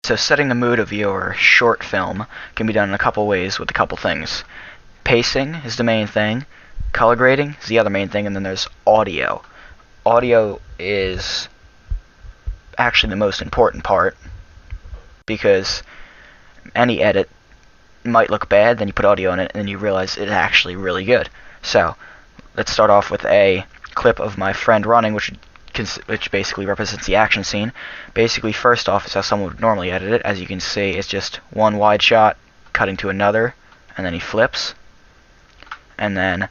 So setting the mood of your short film can be done in a couple ways with a couple things. Pacing is the main thing, color grading is the other main thing, and then there's audio. Audio is actually the most important part, because any edit might look bad, then you put audio in it, and then you realize it's actually really good. So, let's start off with a clip of my friend running, which basically represents the action scene. Basically, first off, is how someone would normally edit it. As you can see, it's just one wide shot, cutting to another, and then he flips. And then,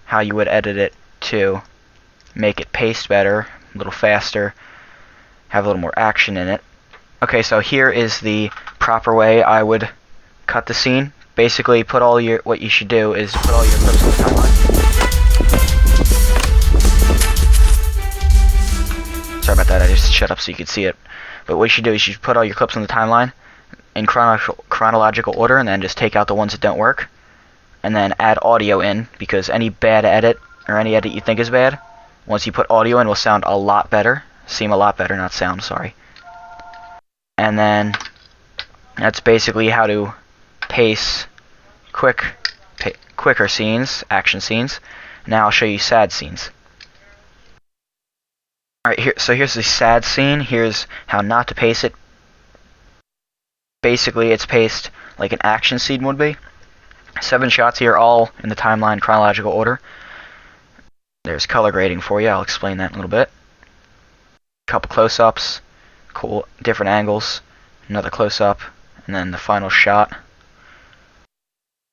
how you would edit it to make it pace better, a little faster, have a little more action in it. Okay, so here is the proper way I would cut the scene. Basically, what you should do is put all your clips on the timeline. Sorry about that, I just shut up so you could see it. But what you should do is you should put all your clips on the timeline in chronological order, and then just take out the ones that don't work. And then add audio in, because any bad edit, or any edit you think is bad, once you put audio in, will sound a lot better. Seem a lot better, not sound, sorry. And then, that's basically how to pace quicker scenes, action scenes. Now I'll show you sad scenes. Alright, so here's the sad scene. Here's how not to pace it. Basically, it's paced like an action scene would be. 7 shots here, all in the timeline chronological order. There's color grading for you. I'll explain that in a little bit. Couple close-ups, cool different angles, another close-up, and then the final shot.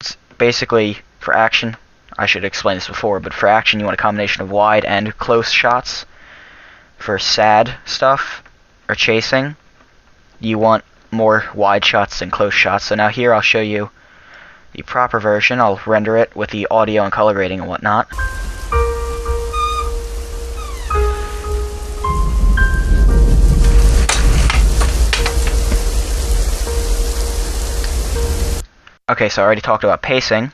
It's basically, for action, I should explain this before, but for action you want a combination of wide and close shots. For sad stuff, or chasing, you want more wide shots than close shots. So now here I'll show you the proper version. I'll render it with the audio and color grading and whatnot. Okay, so I already talked about pacing,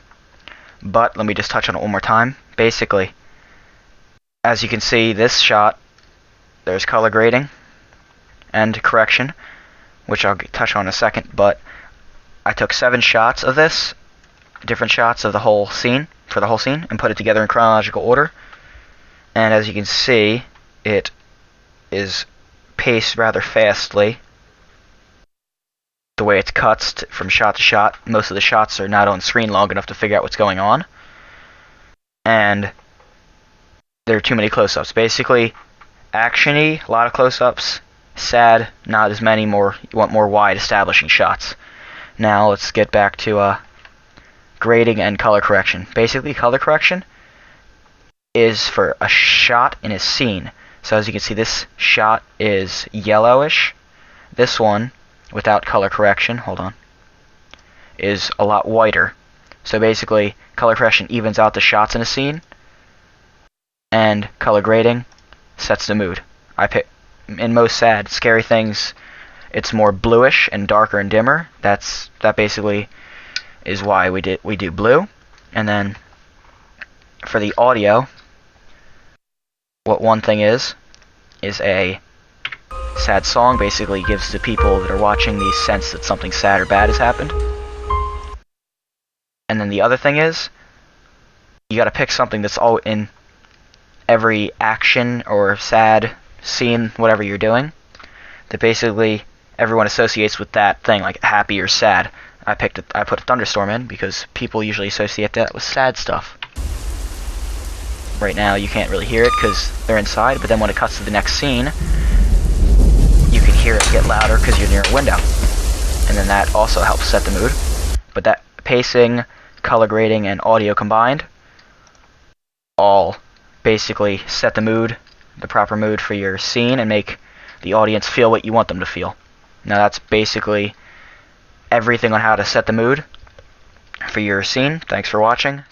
but let me just touch on it one more time. Basically, as you can see, this shot, there's color grading and correction, which I'll touch on in a second, but I took 7 shots of this, different shots of the whole scene, for the whole scene, and put it together in chronological order. And as you can see, it is paced rather fastly. The way it's cuts from shot to shot. Most of the shots are not on screen long enough to figure out what's going on. And there are too many close-ups. Basically, action-y, a lot of close-ups. Sad, not as many. You want more wide establishing shots. Now let's get back to grading and color correction. Basically, color correction is for a shot in a scene. So as you can see, this shot is yellowish. This one, without color correction, hold on, is a lot whiter. So basically, color correction evens out the shots in a scene, and color grading sets the mood. In most sad, scary things, it's more bluish and darker and dimmer. That basically is why we do blue. And then for the audio, what one thing is a sad song. Basically gives the people that are watching the sense that something sad or bad has happened. And then the other thing is, you gotta pick something that's all in every action or sad scene, whatever you're doing, that basically everyone associates with that thing, like happy or sad. I put a thunderstorm in because people usually associate that with sad stuff. Right now you can't really hear it because they're inside, but then when it cuts to the next scene, you can hear it get louder because you're near a window. And then that also helps set the mood. But that pacing, color grading, and audio combined all basically set the mood, the proper mood for your scene, and make the audience feel what you want them to feel. Now that's basically everything on how to set the mood for your scene. Thanks for watching.